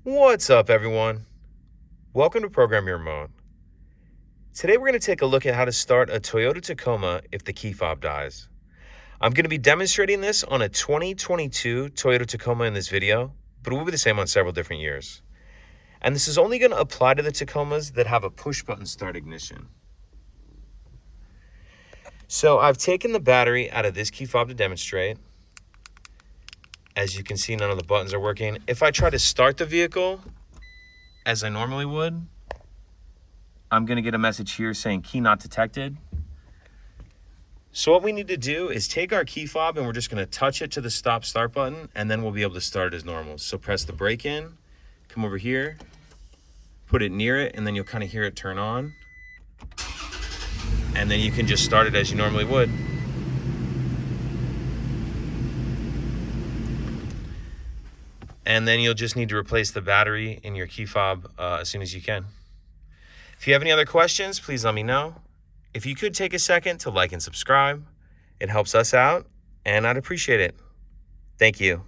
What's up, everyone? Welcome to Program Your Remote. Today we're going to take a look at how to start a Toyota Tacoma if the key fob dies. I'm going to be demonstrating this on a 2022 Toyota Tacoma in this video, but it will be the same on several different years. And this is only going to apply to the Tacomas that have a push button start ignition. So I've taken the battery out of this key fob to demonstrate. As you can see, none of the buttons are working. If I try to start the vehicle as I normally would, I'm going to get a message here saying key not detected. So what we need to do is take our key fob and we're just going to touch it to the stop start button, and then we'll be able to start it as normal. So press the brake in, come over here, put it near it, and then you'll kind of hear it turn on. And then you can just start it as you normally would. And then you'll just need to replace the battery in your key fob as soon as you can. If you have any other questions, please let me know. If you could take a second to like and subscribe, it helps us out, and I'd appreciate it. Thank you.